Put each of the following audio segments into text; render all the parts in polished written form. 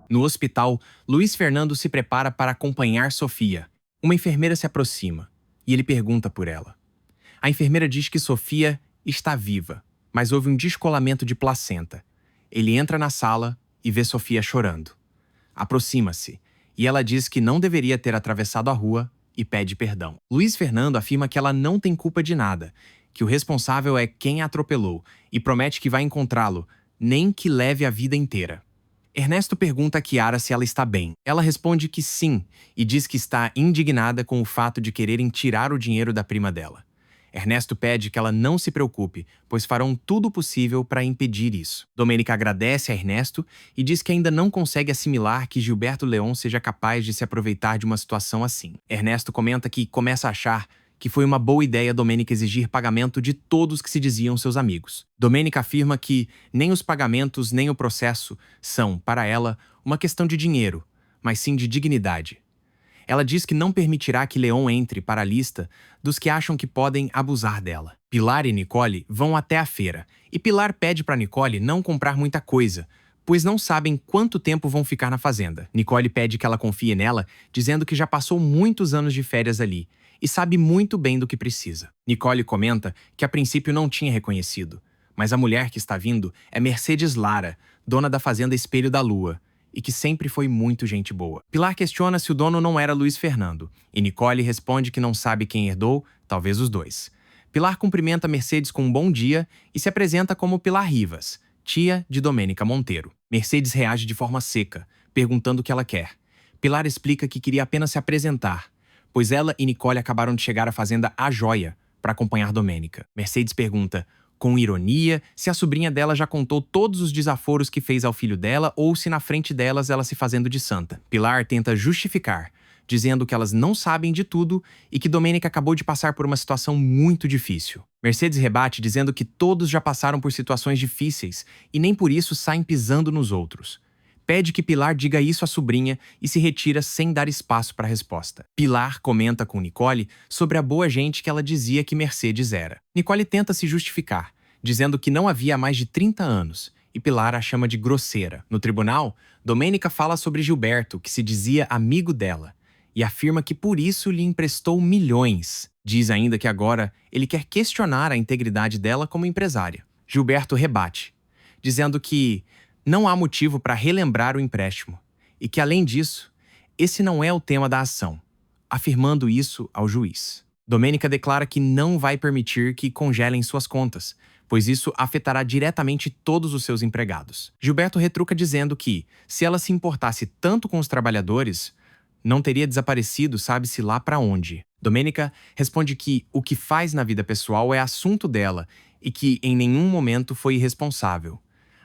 No hospital, Luiz Fernando se prepara para acompanhar Sofia. Uma enfermeira se aproxima e ele pergunta por ela. A enfermeira diz que Sofia está viva, mas houve um descolamento de placenta. Ele entra na sala e vê Sofia chorando. Aproxima-se e ela diz que não deveria ter atravessado a rua e pede perdão. Luiz Fernando afirma que ela não tem culpa de nada, que o responsável é quem a atropelou e promete que vai encontrá-lo, nem que leve a vida inteira. Ernesto pergunta a Chiara se ela está bem. Ela responde que sim e diz que está indignada com o fato de quererem tirar o dinheiro da prima dela. Ernesto pede que ela não se preocupe, pois farão tudo o possível para impedir isso. Domênica agradece a Ernesto e diz que ainda não consegue assimilar que Gilberto Leon seja capaz de se aproveitar de uma situação assim. Ernesto comenta que começa a achar que foi uma boa ideia Domênica exigir pagamento de todos que se diziam seus amigos. Domênica afirma que nem os pagamentos nem o processo são, para ela, uma questão de dinheiro, mas sim de dignidade. Ela diz que não permitirá que Leon entre para a lista dos que acham que podem abusar dela. Pilar e Nicole vão até a feira, e Pilar pede para Nicole não comprar muita coisa, pois não sabem quanto tempo vão ficar na fazenda. Nicole pede que ela confie nela, dizendo que já passou muitos anos de férias ali, e sabe muito bem do que precisa. Nicole comenta que a princípio não tinha reconhecido, mas a mulher que está vindo é Mercedes Lara, dona da fazenda Espelho da Lua, e que sempre foi muito gente boa. Pilar questiona se o dono não era Luiz Fernando, e Nicole responde que não sabe quem herdou, talvez os dois. Pilar cumprimenta Mercedes com um bom dia e se apresenta como Pilar Rivas, tia de Domênica Monteiro. Mercedes reage de forma seca, perguntando o que ela quer. Pilar explica que queria apenas se apresentar, pois ela e Nicole acabaram de chegar à fazenda A Joia para acompanhar Domênica. Mercedes pergunta, com ironia, se a sobrinha dela já contou todos os desaforos que fez ao filho dela ou se na frente delas ela se fazendo de santa. Pilar tenta justificar, dizendo que elas não sabem de tudo e que Domênica acabou de passar por uma situação muito difícil. Mercedes rebate dizendo que todos já passaram por situações difíceis e nem por isso saem pisando nos outros. Pede que Pilar diga isso à sobrinha e se retira sem dar espaço para a resposta. Pilar comenta com Nicole sobre a boa gente que ela dizia que Mercedes era. Nicole tenta se justificar, dizendo que não havia há mais de 30 anos, e Pilar a chama de grosseira. No tribunal, Domênica fala sobre Gilberto, que se dizia amigo dela, e afirma que por isso lhe emprestou milhões. Diz ainda que agora ele quer questionar a integridade dela como empresária. Gilberto rebate, dizendo que não há motivo para relembrar o empréstimo e que, além disso, esse não é o tema da ação, afirmando isso ao juiz. Domênica declara que não vai permitir que congelem suas contas, pois isso afetará diretamente todos os seus empregados. Gilberto retruca dizendo que, se ela se importasse tanto com os trabalhadores, não teria desaparecido sabe-se lá para onde. Domênica responde que o que faz na vida pessoal é assunto dela e que em nenhum momento foi irresponsável.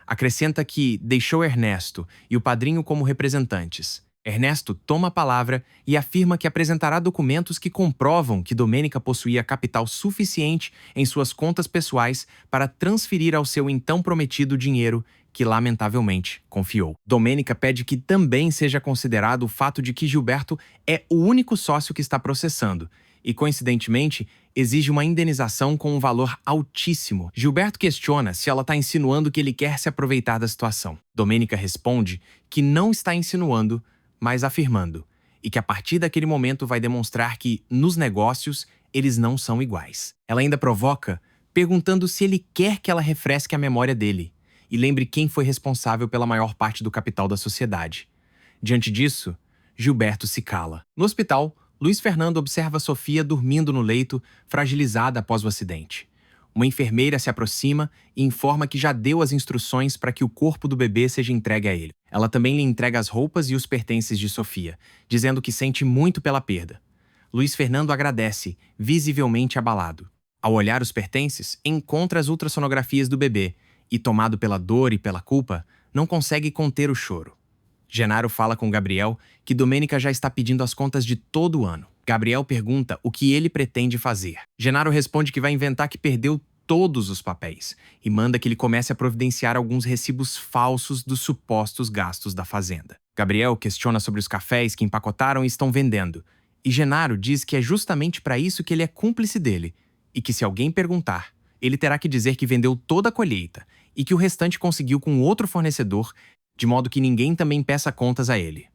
Acrescenta que deixou Ernesto e o padrinho como representantes. Ernesto toma a palavra e afirma que apresentará documentos que comprovam que Domênica possuía capital suficiente em suas contas pessoais para transferir ao seu então prometido dinheiro que, lamentavelmente, confiou. Domênica pede que também seja considerado o fato de que Gilberto é o único sócio que está processando e, coincidentemente, exige uma indenização com um valor altíssimo. Gilberto questiona se ela está insinuando que ele quer se aproveitar da situação. Domênica responde que não está insinuando, mas afirmando, e que a partir daquele momento vai demonstrar que, nos negócios, eles não são iguais. Ela ainda provoca, perguntando se ele quer que ela refresque a memória dele e lembre quem foi responsável pela maior parte do capital da sociedade. Diante disso, Gilberto se cala. No hospital, Luiz Fernando observa Sofia dormindo no leito, fragilizada após o acidente. Uma enfermeira se aproxima e informa que já deu as instruções para que o corpo do bebê seja entregue a ele. Ela também lhe entrega as roupas e os pertences de Sofia, dizendo que sente muito pela perda. Luiz Fernando agradece, visivelmente abalado. Ao olhar os pertences, encontra as ultrassonografias do bebê e, tomado pela dor e pela culpa, não consegue conter o choro. Genaro fala com Gabriel que Domênica já está pedindo as contas de todo o ano. Gabriel pergunta o que ele pretende fazer. Genaro responde que vai inventar que perdeu todos os papéis e manda que ele comece a providenciar alguns recibos falsos dos supostos gastos da fazenda. Gabriel questiona sobre os cafés que empacotaram e estão vendendo, e Genaro diz que é justamente para isso que ele é cúmplice dele e que, se alguém perguntar, ele terá que dizer que vendeu toda a colheita e que o restante conseguiu com outro fornecedor de modo que ninguém também peça contas a ele.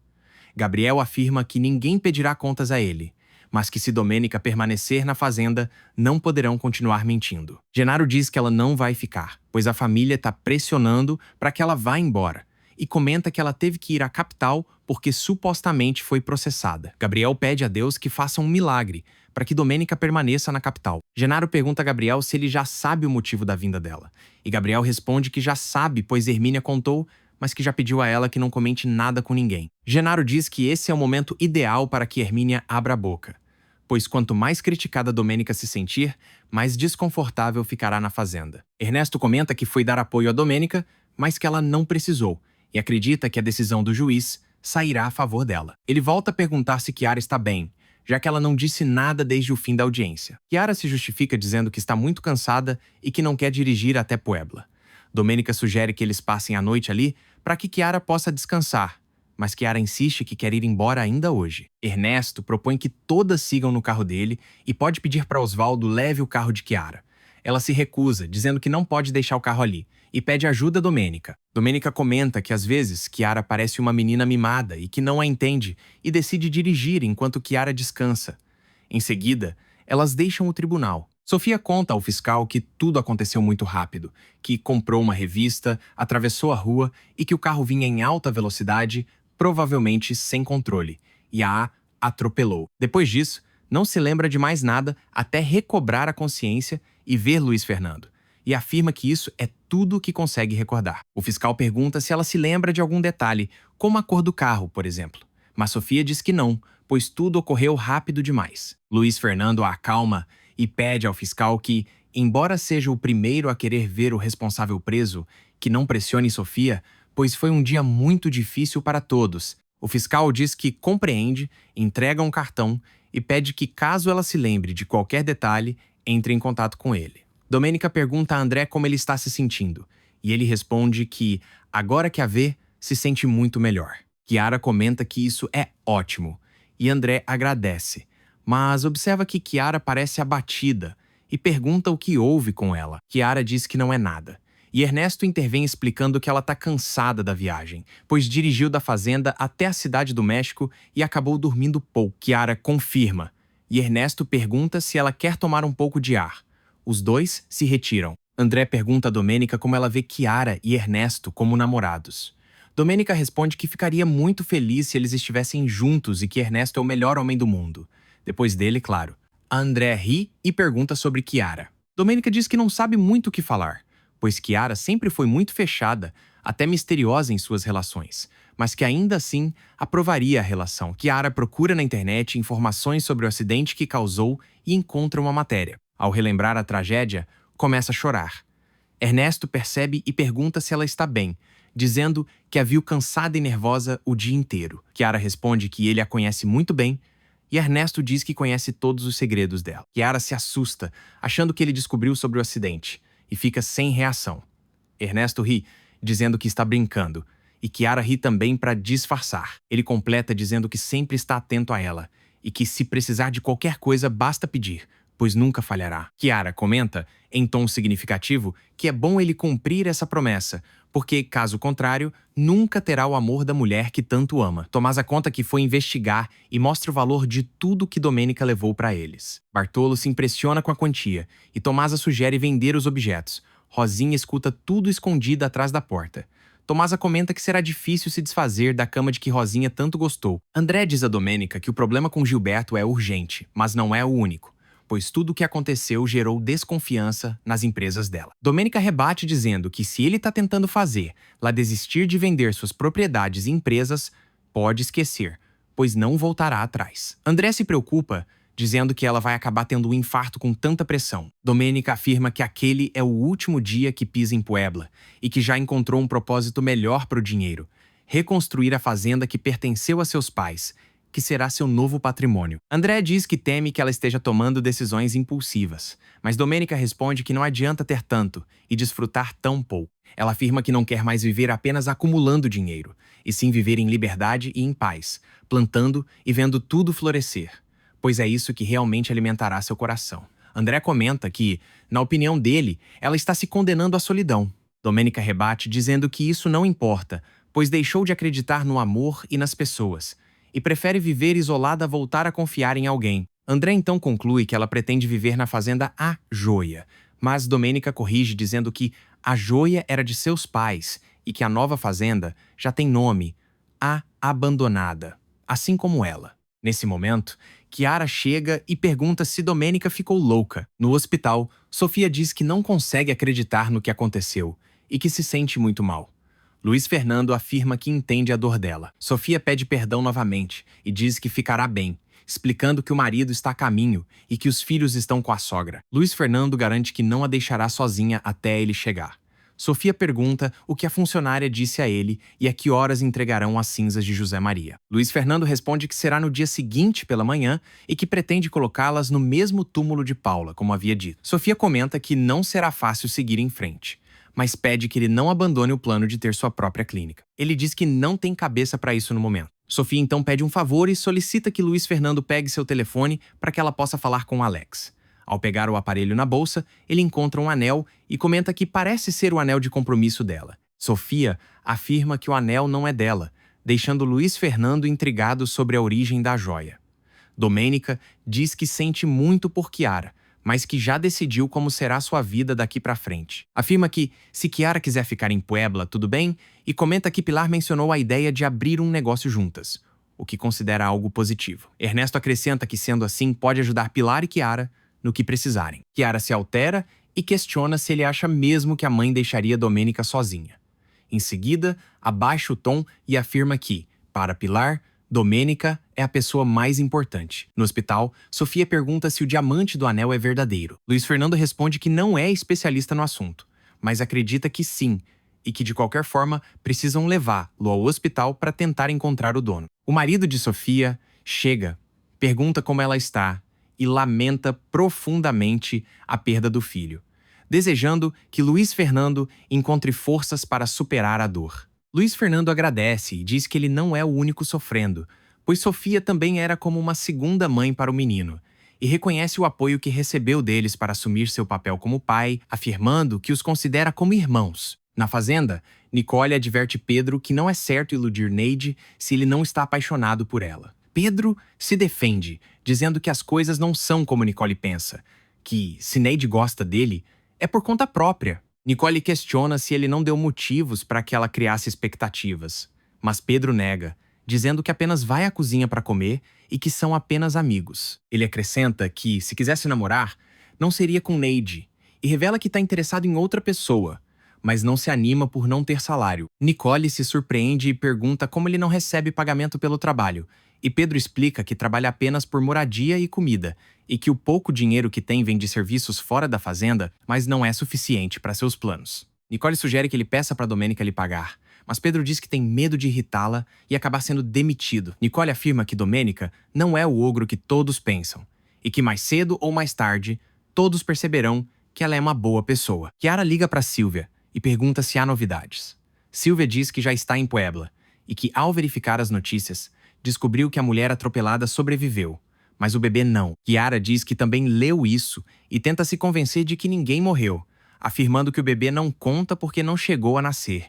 Gabriel afirma que ninguém pedirá contas a ele, mas que se Domênica permanecer na fazenda, não poderão continuar mentindo. Genaro diz que ela não vai ficar, pois a família está pressionando para que ela vá embora, e comenta que ela teve que ir à capital porque supostamente foi processada. Gabriel pede a Deus que faça um milagre para que Domênica permaneça na capital. Genaro pergunta a Gabriel se ele já sabe o motivo da vinda dela, e Gabriel responde que já sabe, pois Hermínia contou, mas que já pediu a ela que não comente nada com ninguém. Genaro diz que esse é o momento ideal para que Hermínia abra a boca, pois quanto mais criticada Domênica se sentir, mais desconfortável ficará na fazenda. Ernesto comenta que foi dar apoio a Domênica, mas que ela não precisou, e acredita que a decisão do juiz sairá a favor dela. Ele volta a perguntar se Chiara está bem, já que ela não disse nada desde o fim da audiência. Chiara se justifica dizendo que está muito cansada e que não quer dirigir até Puebla. Domênica sugere que eles passem a noite ali para que Chiara possa descansar, mas Chiara insiste que quer ir embora ainda hoje. Ernesto propõe que todas sigam no carro dele e pode pedir para Osvaldo leve o carro de Chiara. Ela se recusa, dizendo que não pode deixar o carro ali, e pede ajuda a Domênica. Domênica comenta que às vezes Chiara parece uma menina mimada e que não a entende e decide dirigir enquanto Chiara descansa. Em seguida, elas deixam o tribunal. Sofia conta ao fiscal que tudo aconteceu muito rápido, que comprou uma revista, atravessou a rua e que o carro vinha em alta velocidade, provavelmente sem controle, e a atropelou. Depois disso, não se lembra de mais nada até recobrar a consciência e ver Luiz Fernando, e afirma que isso é tudo o que consegue recordar. O fiscal pergunta se ela se lembra de algum detalhe, como a cor do carro, por exemplo, mas Sofia diz que não, pois tudo ocorreu rápido demais. Luiz Fernando a acalma e pede ao fiscal que, embora seja o primeiro a querer ver o responsável preso, que não pressione Sofia, pois foi um dia muito difícil para todos. O fiscal diz que compreende, entrega um cartão e pede que, caso ela se lembre de qualquer detalhe, entre em contato com ele. Domênica pergunta a André como ele está se sentindo, e ele responde que, agora que a vê, se sente muito melhor. Chiara comenta que isso é ótimo, e André agradece, mas observa que Chiara parece abatida e pergunta o que houve com ela. Chiara diz que não é nada, e Ernesto intervém explicando que ela está cansada da viagem, pois dirigiu da fazenda até a cidade do México e acabou dormindo pouco. Chiara confirma, e Ernesto pergunta se ela quer tomar um pouco de ar. Os dois se retiram. André pergunta a Domênica como ela vê Chiara e Ernesto como namorados. Domênica responde que ficaria muito feliz se eles estivessem juntos e que Ernesto é o melhor homem do mundo. Depois dele, claro. André ri e pergunta sobre Chiara. Domênica diz que não sabe muito o que falar, pois Chiara sempre foi muito fechada, até misteriosa em suas relações, mas que ainda assim aprovaria a relação. Chiara procura na internet informações sobre o acidente que causou e encontra uma matéria. Ao relembrar a tragédia, começa a chorar. Ernesto percebe e pergunta se ela está bem, dizendo que a viu cansada e nervosa o dia inteiro. Chiara responde que ele a conhece muito bem, e Ernesto diz que conhece todos os segredos dela. Chiara se assusta, achando que ele descobriu sobre o acidente, e fica sem reação. Ernesto ri, dizendo que está brincando, e Chiara ri também para disfarçar. Ele completa dizendo que sempre está atento a ela, e que se precisar de qualquer coisa basta pedir, pois nunca falhará. Chiara comenta, em tom significativo, que é bom ele cumprir essa promessa, porque, caso contrário, nunca terá o amor da mulher que tanto ama. Tomasa conta que foi investigar e mostra o valor de tudo que Domênica levou para eles. Bartolo se impressiona com a quantia, e Tomasa sugere vender os objetos. Rosinha escuta tudo escondida atrás da porta. Tomasa comenta que será difícil se desfazer da cama de que Rosinha tanto gostou. André diz a Domênica que o problema com Gilberto é urgente, mas não é o único, pois tudo o que aconteceu gerou desconfiança nas empresas dela. Domênica rebate dizendo que se ele está tentando fazer lá desistir de vender suas propriedades e empresas, pode esquecer, pois não voltará atrás. André se preocupa, dizendo que ela vai acabar tendo um infarto com tanta pressão. Domênica afirma que aquele é o último dia que pisa em Puebla e que já encontrou um propósito melhor para o dinheiro: reconstruir a fazenda que pertenceu a seus pais, que será seu novo patrimônio. André diz que teme que ela esteja tomando decisões impulsivas, mas Domênica responde que não adianta ter tanto e desfrutar tão pouco. Ela afirma que não quer mais viver apenas acumulando dinheiro, e sim viver em liberdade e em paz, plantando e vendo tudo florescer, pois é isso que realmente alimentará seu coração. André comenta que, na opinião dele, ela está se condenando à solidão. Domênica rebate dizendo que isso não importa, pois deixou de acreditar no amor e nas pessoas, e prefere viver isolada a voltar a confiar em alguém. André então conclui que ela pretende viver na fazenda A Joia, mas Domênica corrige dizendo que a joia era de seus pais e que a nova fazenda já tem nome, A Abandonada, assim como ela. Nesse momento, Chiara chega e pergunta se Domênica ficou louca. No hospital, Sofia diz que não consegue acreditar no que aconteceu e que se sente muito mal. Luiz Fernando afirma que entende a dor dela. Sofia pede perdão novamente e diz que ficará bem, explicando que o marido está a caminho e que os filhos estão com a sogra. Luiz Fernando garante que não a deixará sozinha até ele chegar. Sofia pergunta o que a funcionária disse a ele e a que horas entregarão as cinzas de José Maria. Luiz Fernando responde que será no dia seguinte pela manhã e que pretende colocá-las no mesmo túmulo de Paula, como havia dito. Sofia comenta que não será fácil seguir em frente, mas pede que ele não abandone o plano de ter sua própria clínica. Ele diz que não tem cabeça para isso no momento. Sofia então pede um favor e solicita que Luiz Fernando pegue seu telefone para que ela possa falar com Alex. Ao pegar o aparelho na bolsa, ele encontra um anel e comenta que parece ser o anel de compromisso dela. Sofia afirma que o anel não é dela, deixando Luiz Fernando intrigado sobre a origem da joia. Domênica diz que sente muito por Chiara, mas que já decidiu como será sua vida daqui para frente. Afirma que, se Chiara quiser ficar em Puebla, tudo bem, e comenta que Pilar mencionou a ideia de abrir um negócio juntas, o que considera algo positivo. Ernesto acrescenta que, sendo assim, pode ajudar Pilar e Chiara no que precisarem. Chiara se altera e questiona se ele acha mesmo que a mãe deixaria Domênica sozinha. Em seguida, abaixa o tom e afirma que, para Pilar, Domênica é a pessoa mais importante. No hospital, Sofia pergunta se o diamante do anel é verdadeiro. Luiz Fernando responde que não é especialista no assunto, mas acredita que sim, e que de qualquer forma precisam levá-lo ao hospital para tentar encontrar o dono. O marido de Sofia chega, pergunta como ela está e lamenta profundamente a perda do filho, desejando que Luiz Fernando encontre forças para superar a dor. Luiz Fernando agradece e diz que ele não é o único sofrendo, pois Sofia também era como uma segunda mãe para o menino, e reconhece o apoio que recebeu deles para assumir seu papel como pai, afirmando que os considera como irmãos. Na fazenda, Nicole adverte Pedro que não é certo iludir Neide se ele não está apaixonado por ela. Pedro se defende, dizendo que as coisas não são como Nicole pensa, que, se Neide gosta dele, é por conta própria. Nicole questiona se ele não deu motivos para que ela criasse expectativas, mas Pedro nega, dizendo que apenas vai à cozinha para comer e que são apenas amigos. Ele acrescenta que, se quisesse namorar, não seria com Neide, e revela que está interessado em outra pessoa, mas não se anima por não ter salário. Nicole se surpreende e pergunta como ele não recebe pagamento pelo trabalho, e Pedro explica que trabalha apenas por moradia e comida, e que o pouco dinheiro que tem vem de serviços fora da fazenda, mas não é suficiente para seus planos. Nicole sugere que ele peça para Domênica lhe pagar, mas Pedro diz que tem medo de irritá-la e acabar sendo demitido. Nicole afirma que Domênica não é o ogro que todos pensam, e que mais cedo ou mais tarde, todos perceberão que ela é uma boa pessoa. Chiara liga para Silvia e pergunta se há novidades. Silvia diz que já está em Puebla, e que, ao verificar as notícias, descobriu que a mulher atropelada sobreviveu, mas o bebê não. Chiara diz que também leu isso e tenta se convencer de que ninguém morreu, afirmando que o bebê não conta porque não chegou a nascer,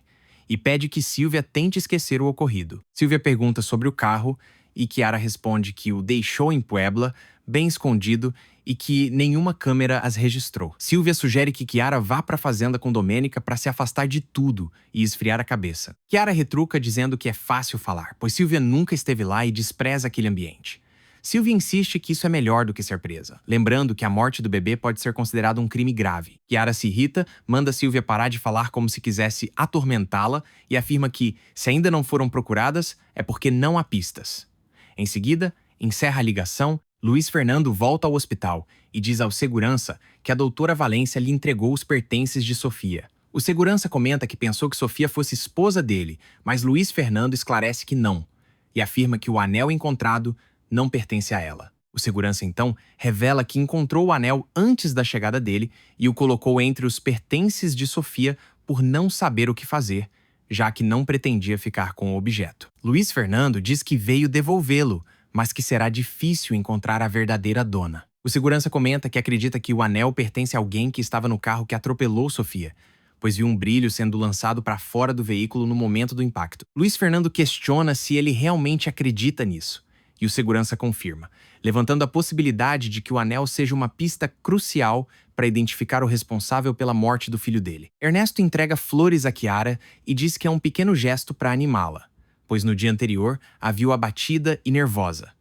e pede que Silvia tente esquecer o ocorrido. Silvia pergunta sobre o carro e Chiara responde que o deixou em Puebla, bem escondido, e que nenhuma câmera as registrou. Silvia sugere que Chiara vá para a fazenda com Domênica para se afastar de tudo e esfriar a cabeça. Chiara retruca dizendo que é fácil falar, pois Silvia nunca esteve lá e despreza aquele ambiente. Silvia insiste que isso é melhor do que ser presa, lembrando que a morte do bebê pode ser considerado um crime grave. Chiara se irrita, manda Silvia parar de falar como se quisesse atormentá-la e afirma que, se ainda não foram procuradas, é porque não há pistas. Em seguida, encerra a ligação. Luiz Fernando volta ao hospital e diz ao segurança que a doutora Valência lhe entregou os pertences de Sofia. O segurança comenta que pensou que Sofia fosse esposa dele, mas Luiz Fernando esclarece que não, e afirma que o anel encontrado não pertence a ela. O segurança, então, revela que encontrou o anel antes da chegada dele e o colocou entre os pertences de Sofia por não saber o que fazer, já que não pretendia ficar com o objeto. Luiz Fernando diz que veio devolvê-lo, mas que será difícil encontrar a verdadeira dona. O segurança comenta que acredita que o anel pertence a alguém que estava no carro que atropelou Sofia, pois viu um brilho sendo lançado para fora do veículo no momento do impacto. Luiz Fernando questiona se ele realmente acredita nisso, e o segurança confirma, levantando a possibilidade de que o anel seja uma pista crucial para identificar o responsável pela morte do filho dele. Ernesto entrega flores a Chiara e diz que é um pequeno gesto para animá-la, pois no dia anterior a viu abatida e nervosa.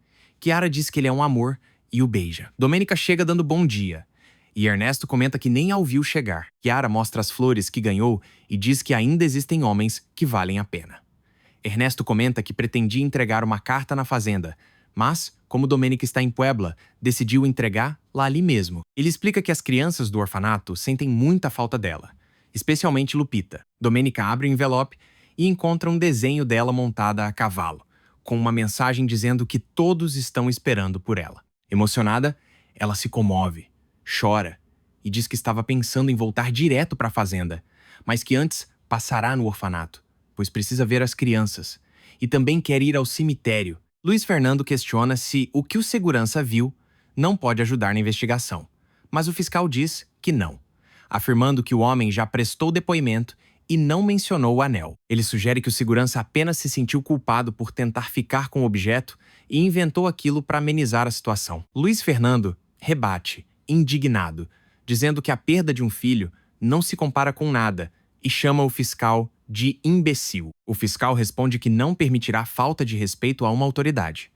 Chiara diz que ele é um amor e o beija. Domênica chega dando bom dia, e Ernesto comenta que nem a ouviu chegar. Chiara mostra as flores que ganhou e diz que ainda existem homens que valem a pena. Ernesto comenta que pretendia entregar uma carta na fazenda, mas, como Domênica está em Puebla, decidiu entregar lá ali mesmo. Ele explica que as crianças do orfanato sentem muita falta dela, especialmente Lupita. Domênica abre o envelope e encontra um desenho dela montada a cavalo, com uma mensagem dizendo que todos estão esperando por ela. Emocionada, ela se comove, chora e diz que estava pensando em voltar direto para a fazenda, mas que antes passará no orfanato, pois precisa ver as crianças, e também quer ir ao cemitério. Luiz Fernando questiona se o que o segurança viu não pode ajudar na investigação, mas o fiscal diz que não, afirmando que o homem já prestou depoimento e não mencionou o anel. Ele sugere que o segurança apenas se sentiu culpado por tentar ficar com o objeto e inventou aquilo para amenizar a situação. Luiz Fernando rebate, indignado, dizendo que a perda de um filho não se compara com nada e chama o fiscal de imbecil. O fiscal responde que não permitirá falta de respeito a uma autoridade.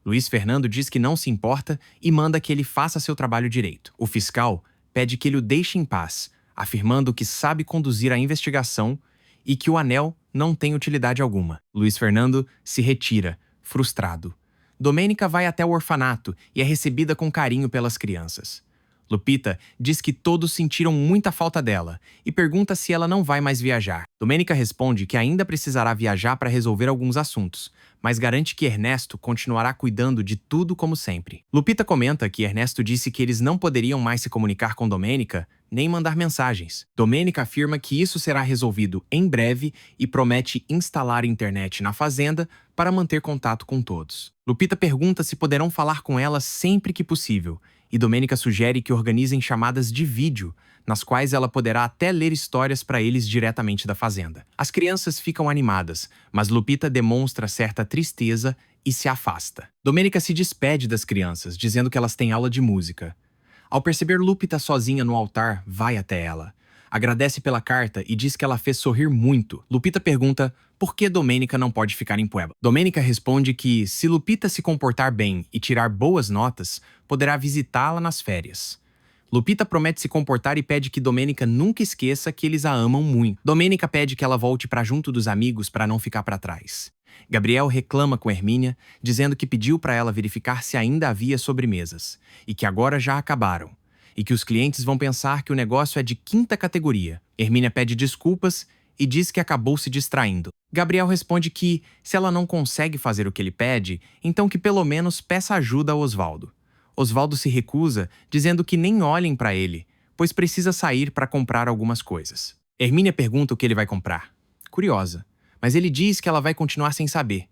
Luiz Fernando diz que não se importa e manda que ele faça seu trabalho direito. O fiscal pede que ele o deixe em paz, afirmando que sabe conduzir a investigação e que o anel não tem utilidade alguma. Luiz Fernando se retira, frustrado. Domênica vai até o orfanato e é recebida com carinho pelas crianças. Lupita diz que todos sentiram muita falta dela e pergunta se ela não vai mais viajar. Domênica responde que ainda precisará viajar para resolver alguns assuntos, mas garante que Ernesto continuará cuidando de tudo como sempre. Lupita comenta que Ernesto disse que eles não poderiam mais se comunicar com Domênica nem mandar mensagens. Domênica afirma que isso será resolvido em breve e promete instalar internet na fazenda para manter contato com todos. Lupita pergunta se poderão falar com ela sempre que possível, e Domênica sugere que organizem chamadas de vídeo, nas quais ela poderá até ler histórias para eles diretamente da fazenda. As crianças ficam animadas, mas Lupita demonstra certa tristeza e se afasta. Domênica se despede das crianças, dizendo que elas têm aula de música. Ao perceber Lupita sozinha no altar, vai até ela. Agradece pela carta e diz que ela fez sorrir muito. Lupita pergunta por que Domênica não pode ficar em Puebla. Domênica responde que, se Lupita se comportar bem e tirar boas notas, poderá visitá-la nas férias. Lupita promete se comportar e pede que Domênica nunca esqueça que eles a amam muito. Domênica pede que ela volte para junto dos amigos para não ficar para trás. Gabriel reclama com Hermínia, dizendo que pediu para ela verificar se ainda havia sobremesas, e que agora já acabaram, e que os clientes vão pensar que o negócio é de quinta categoria. Hermínia pede desculpas e diz que acabou se distraindo. Gabriel responde que, se ela não consegue fazer o que ele pede, então que pelo menos peça ajuda a Osvaldo. Osvaldo se recusa, dizendo que nem olhem para ele, pois precisa sair para comprar algumas coisas. Hermínia pergunta o que ele vai comprar. Curiosa, mas ele diz que ela vai continuar sem saber,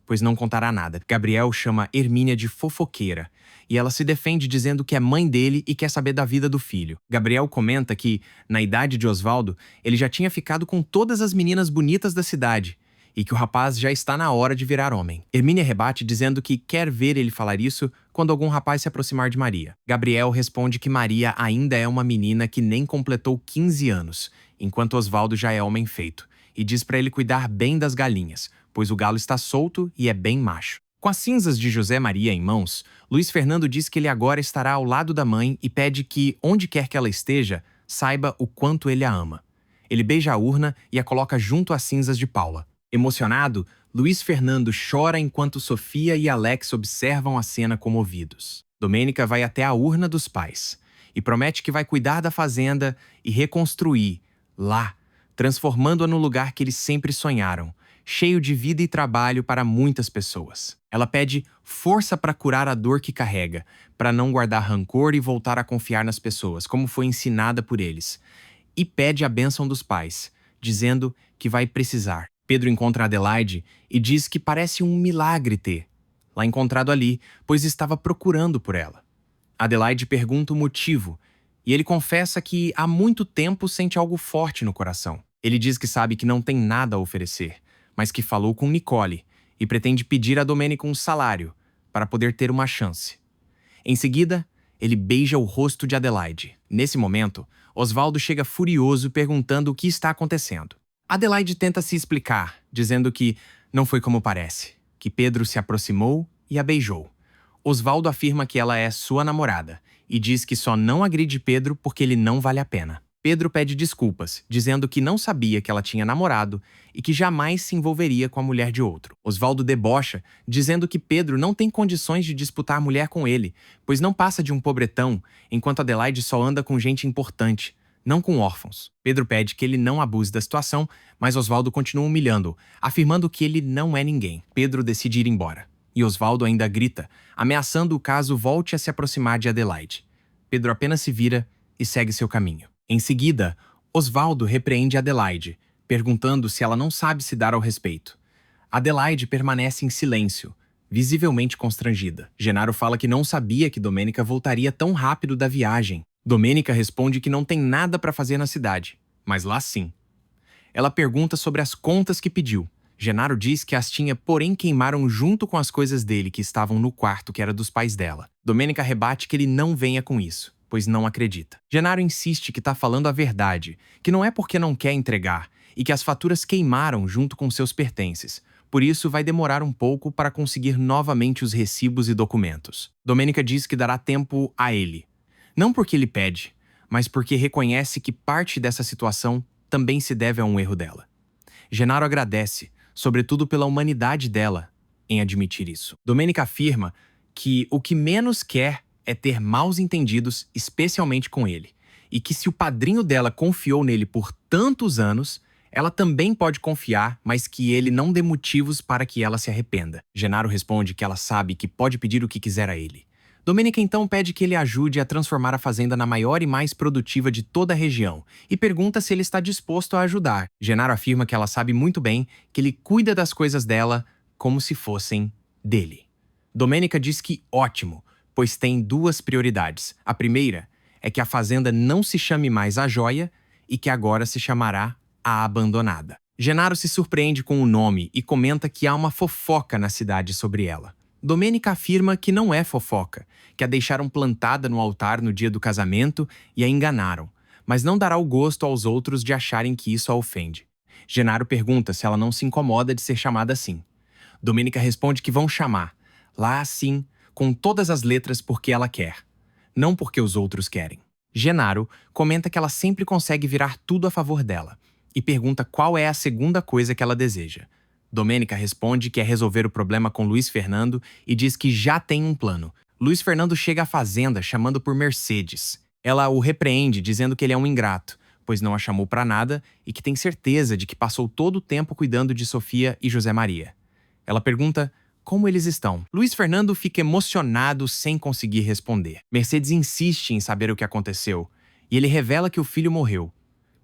pois não contará nada. Gabriel chama Hermínia de fofoqueira, e ela se defende dizendo que é mãe dele e quer saber da vida do filho. Gabriel comenta que, na idade de Osvaldo, ele já tinha ficado com todas as meninas bonitas da cidade, e que o rapaz já está na hora de virar homem. Hermínia rebate dizendo que quer ver ele falar isso quando algum rapaz se aproximar de Maria. Gabriel responde que Maria ainda é uma menina que nem completou 15 anos, enquanto Osvaldo já é homem feito, e diz para ele cuidar bem das galinhas, pois o galo está solto e é bem macho. Com as cinzas de José Maria em mãos, Luiz Fernando diz que ele agora estará ao lado da mãe e pede que, onde quer que ela esteja, saiba o quanto ele a ama. Ele beija a urna e a coloca junto às cinzas de Paula. Emocionado, Luiz Fernando chora enquanto Sofia e Alex observam a cena comovidos. Domênica vai até a urna dos pais e promete que vai cuidar da fazenda e reconstruir, lá, transformando-a no lugar que eles sempre sonharam, cheio de vida e trabalho para muitas pessoas. Ela pede força para curar a dor que carrega, para não guardar rancor e voltar a confiar nas pessoas, como foi ensinada por eles. E pede a bênção dos pais, dizendo que vai precisar. Pedro encontra Adelaide e diz que parece um milagre lá encontrado ali, pois estava procurando por ela. Adelaide pergunta o motivo, e ele confessa que há muito tempo sente algo forte no coração. Ele diz que sabe que não tem nada a oferecer, mas que falou com Nicole e pretende pedir a Domênica um salário para poder ter uma chance. Em seguida, ele beija o rosto de Adelaide. Nesse momento, Osvaldo chega furioso perguntando o que está acontecendo. Adelaide tenta se explicar, dizendo que não foi como parece, que Pedro se aproximou e a beijou. Osvaldo afirma que ela é sua namorada e diz que só não agride Pedro porque ele não vale a pena. Pedro pede desculpas, dizendo que não sabia que ela tinha namorado e que jamais se envolveria com a mulher de outro. Osvaldo debocha, dizendo que Pedro não tem condições de disputar a mulher com ele, pois não passa de um pobretão, enquanto Adelaide só anda com gente importante, não com órfãos. Pedro pede que ele não abuse da situação, mas Osvaldo continua humilhando-o, afirmando que ele não é ninguém. Pedro decide ir embora, e Osvaldo ainda grita, ameaçando-o caso volte a se aproximar de Adelaide. Pedro apenas se vira e segue seu caminho. Em seguida, Osvaldo repreende Adelaide, perguntando se ela não sabe se dar ao respeito. Adelaide permanece em silêncio, visivelmente constrangida. Genaro fala que não sabia que Domênica voltaria tão rápido da viagem. Domênica responde que não tem nada para fazer na cidade, mas lá sim. Ela pergunta sobre as contas que pediu. Genaro diz que as tinha, porém queimaram junto com as coisas dele que estavam no quarto que era dos pais dela. Domênica rebate que ele não venha com isso, pois não acredita. Genaro insiste que está falando a verdade, que não é porque não quer entregar, e que as faturas queimaram junto com seus pertences. Por isso, vai demorar um pouco para conseguir novamente os recibos e documentos. Domênica diz que dará tempo a ele. Não porque ele pede, mas porque reconhece que parte dessa situação também se deve a um erro dela. Genaro agradece, sobretudo pela humanidade dela, em admitir isso. Domênica afirma que o que menos quer é ter maus entendidos, especialmente com ele, e que se o padrinho dela confiou nele por tantos anos, ela também pode confiar, mas que ele não dê motivos para que ela se arrependa. Genaro responde que ela sabe que pode pedir o que quiser a ele. Domênica então pede que ele ajude a transformar a fazenda na maior e mais produtiva de toda a região e pergunta se ele está disposto a ajudar. Genaro afirma que ela sabe muito bem que ele cuida das coisas dela como se fossem dele. Domênica diz que ótimo, pois tem duas prioridades. A primeira é que a fazenda não se chame mais A Joia e que agora se chamará A Abandonada. Genaro se surpreende com o nome e comenta que há uma fofoca na cidade sobre ela. Domênica afirma que não é fofoca, que a deixaram plantada no altar no dia do casamento e a enganaram, mas não dará o gosto aos outros de acharem que isso a ofende. Genaro pergunta se ela não se incomoda de ser chamada assim. Domênica responde que vão chamar, lá assim, com todas as letras porque ela quer, não porque os outros querem. Genaro comenta que ela sempre consegue virar tudo a favor dela e pergunta qual é a segunda coisa que ela deseja. Domênica responde que é resolver o problema com Luiz Fernando e diz que já tem um plano. Luiz Fernando chega à fazenda chamando por Mercedes. Ela o repreende dizendo que ele é um ingrato, pois não a chamou para nada e que tem certeza de que passou todo o tempo cuidando de Sofia e José Maria. Ela pergunta como eles estão. Luiz Fernando fica emocionado sem conseguir responder. Mercedes insiste em saber o que aconteceu e ele revela que o filho morreu.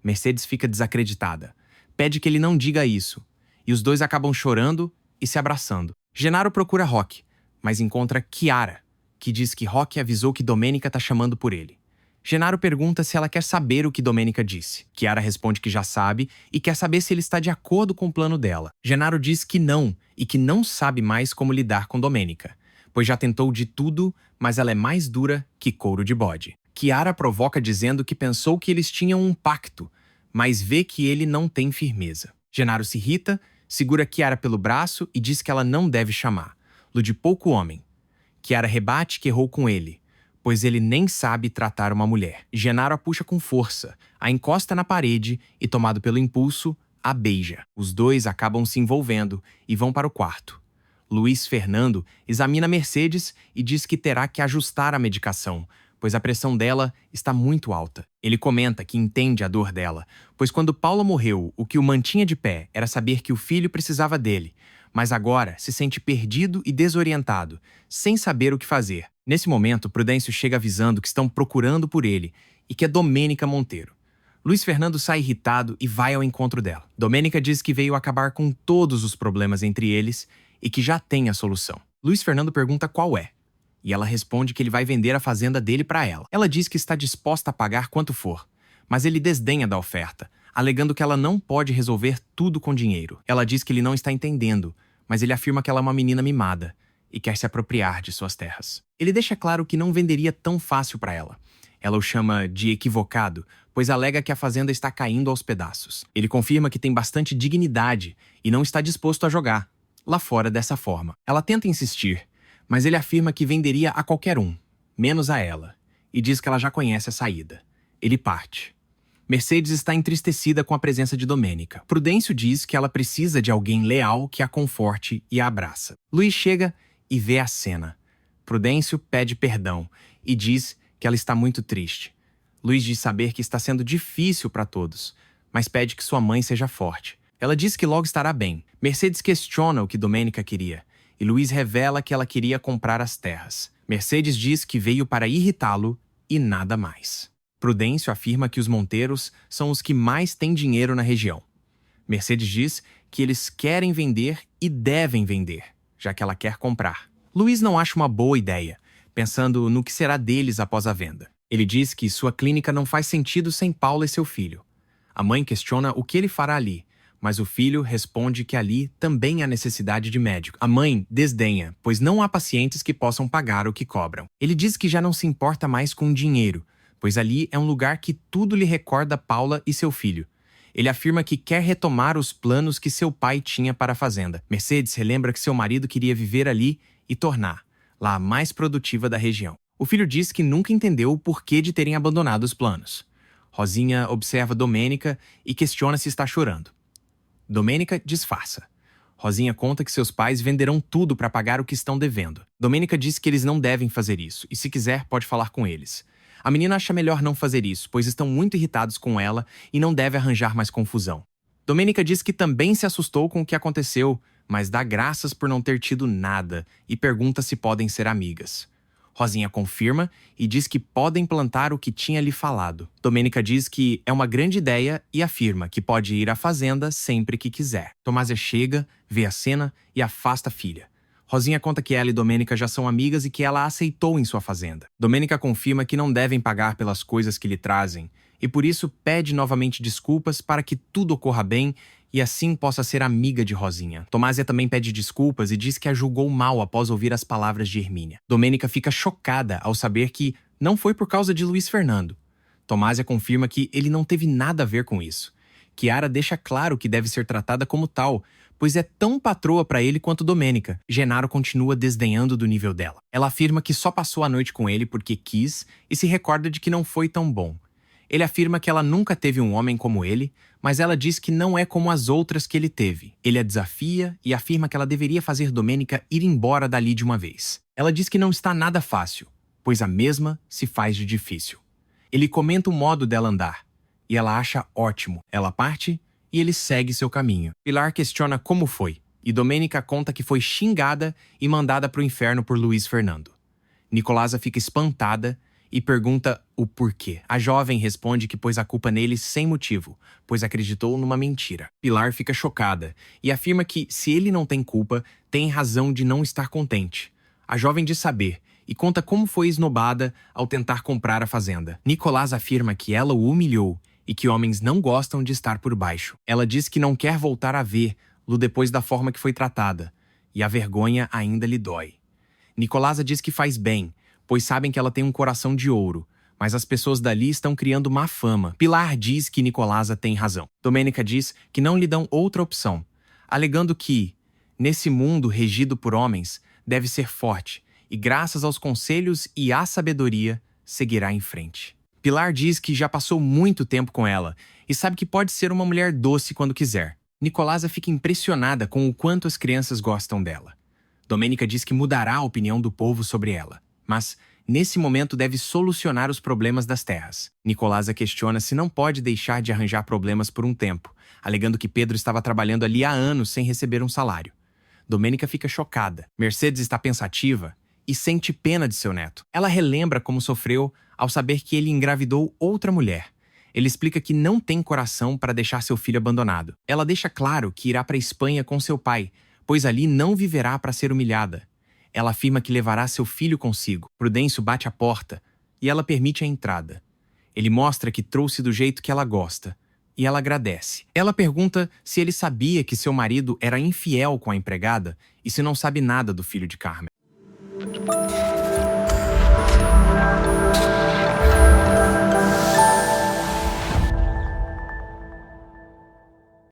Mercedes fica desacreditada. Pede que ele não diga isso. E os dois acabam chorando e se abraçando. Genaro procura Roque, mas encontra Chiara, que diz que Roque avisou que Domênica tá chamando por ele. Genaro pergunta se ela quer saber o que Domênica disse. Chiara responde que já sabe e quer saber se ele está de acordo com o plano dela. Genaro diz que não e que não sabe mais como lidar com Domênica, pois já tentou de tudo, mas ela é mais dura que couro de bode. Chiara provoca dizendo que pensou que eles tinham um pacto, mas vê que ele não tem firmeza. Genaro se irrita, segura Chiara pelo braço e diz que ela não deve chamar. Lude pouco homem. Chiara rebate que errou com ele, pois ele nem sabe tratar uma mulher. Genaro a puxa com força, a encosta na parede e, tomado pelo impulso, a beija. Os dois acabam se envolvendo e vão para o quarto. Luiz Fernando examina Mercedes e diz que terá que ajustar a medicação, pois a pressão dela está muito alta. Ele comenta que entende a dor dela, pois quando Paula morreu, o que o mantinha de pé era saber que o filho precisava dele, mas agora se sente perdido e desorientado, sem saber o que fazer. Nesse momento, Prudêncio chega avisando que estão procurando por ele e que é Domênica Monteiro. Luiz Fernando sai irritado e vai ao encontro dela. Domênica diz que veio acabar com todos os problemas entre eles e que já tem a solução. Luiz Fernando pergunta qual é, e ela responde que ele vai vender a fazenda dele para ela. Ela diz que está disposta a pagar quanto for, mas ele desdenha da oferta, alegando que ela não pode resolver tudo com dinheiro. Ela diz que ele não está entendendo, mas ele afirma que ela é uma menina mimada e quer se apropriar de suas terras. Ele deixa claro que não venderia tão fácil para ela. Ela o chama de equivocado, pois alega que a fazenda está caindo aos pedaços. Ele confirma que tem bastante dignidade e não está disposto a jogar lá fora dessa forma. Ela tenta insistir, mas ele afirma que venderia a qualquer um, menos a ela, e diz que ela já conhece a saída. Ele parte. Mercedes está entristecida com a presença de Domênica. Prudêncio diz que ela precisa de alguém leal que a conforte e a abraça. Luiz chega e vê a cena. Prudêncio pede perdão e diz que ela está muito triste. Luiz diz saber que está sendo difícil para todos, mas pede que sua mãe seja forte. Ela diz que logo estará bem. Mercedes questiona o que Domênica queria, e Luiz revela que ela queria comprar as terras. Mercedes diz que veio para irritá-lo e nada mais. Prudêncio afirma que os Monteiros são os que mais têm dinheiro na região. Mercedes diz que eles querem vender e devem vender, já que ela quer comprar. Luiz não acha uma boa ideia, pensando no que será deles após a venda. Ele diz que sua clínica não faz sentido sem Paula e seu filho. A mãe questiona o que ele fará ali, mas o filho responde que ali também há necessidade de médico. A mãe desdenha, pois não há pacientes que possam pagar o que cobram. Ele diz que já não se importa mais com dinheiro, pois ali é um lugar que tudo lhe recorda Paula e seu filho. Ele afirma que quer retomar os planos que seu pai tinha para a fazenda. Mercedes relembra que seu marido queria viver ali e tornar lá a mais produtiva da região. O filho diz que nunca entendeu o porquê de terem abandonado os planos. Rosinha observa Domênica e questiona se está chorando. Domênica disfarça. Rosinha conta que seus pais venderão tudo para pagar o que estão devendo. Domênica diz que eles não devem fazer isso e, se quiser, pode falar com eles. A menina acha melhor não fazer isso, pois estão muito irritados com ela e não deve arranjar mais confusão. Domênica diz que também se assustou com o que aconteceu, mas dá graças por não ter tido nada e pergunta se podem ser amigas. Rosinha confirma e diz que podem plantar o que tinha lhe falado. Domênica diz que é uma grande ideia e afirma que pode ir à fazenda sempre que quiser. Tomásia chega, vê a cena e afasta a filha. Rosinha conta que ela e Domênica já são amigas e que ela a aceitou em sua fazenda. Domênica confirma que não devem pagar pelas coisas que lhe trazem e por isso pede novamente desculpas para que tudo ocorra bem e assim possa ser amiga de Rosinha. Tomásia também pede desculpas e diz que a julgou mal após ouvir as palavras de Hermínia. Domênica fica chocada ao saber que não foi por causa de Luiz Fernando. Tomásia confirma que ele não teve nada a ver com isso. Chiara deixa claro que deve ser tratada como tal, pois é tão patroa para ele quanto Domênica. Genaro continua desdenhando do nível dela. Ela afirma que só passou a noite com ele porque quis e se recorda de que não foi tão bom. Ele afirma que ela nunca teve um homem como ele, mas ela diz que não é como as outras que ele teve. Ele a desafia e afirma que ela deveria fazer Domênica ir embora dali de uma vez. Ela diz que não está nada fácil, pois a mesma se faz de difícil. Ele comenta o modo dela andar, e ela acha ótimo. Ela parte e ele segue seu caminho. Pilar questiona como foi, e Domênica conta que foi xingada e mandada para o inferno por Luiz Fernando. Nicolasa fica espantada e pergunta o porquê. A jovem responde que pôs a culpa nele sem motivo, pois acreditou numa mentira. Pilar fica chocada e afirma que, se ele não tem culpa, tem razão de não estar contente. A jovem diz saber e conta como foi esnobada ao tentar comprar a fazenda. Nicolás afirma que ela o humilhou e que homens não gostam de estar por baixo. Ela diz que não quer voltar a vê-lo depois da forma que foi tratada, e a vergonha ainda lhe dói. Nicolasa diz que faz bem, pois sabem que ela tem um coração de ouro, mas as pessoas dali estão criando má fama. Pilar diz que Nicolasa tem razão. Domênica diz que não lhe dão outra opção, alegando que, nesse mundo regido por homens, deve ser forte e, graças aos conselhos e à sabedoria, seguirá em frente. Pilar diz que já passou muito tempo com ela e sabe que pode ser uma mulher doce quando quiser. Nicolasa fica impressionada com o quanto as crianças gostam dela. Domênica diz que mudará a opinião do povo sobre ela, mas nesse momento deve solucionar os problemas das terras. Nicolasa questiona se não pode deixar de arranjar problemas por um tempo, alegando que Pedro estava trabalhando ali há anos sem receber um salário. Domênica fica chocada. Mercedes está pensativa e sente pena de seu neto. Ela relembra como sofreu ao saber que ele engravidou outra mulher. Ele explica que não tem coração para deixar seu filho abandonado. Ela deixa claro que irá para a Espanha com seu pai, pois ali não viverá para ser humilhada. Ela afirma que levará seu filho consigo. Prudêncio bate à porta e ela permite a entrada. Ele mostra que trouxe do jeito que ela gosta e ela agradece. Ela pergunta se ele sabia que seu marido era infiel com a empregada e se não sabe nada do filho de Carmen.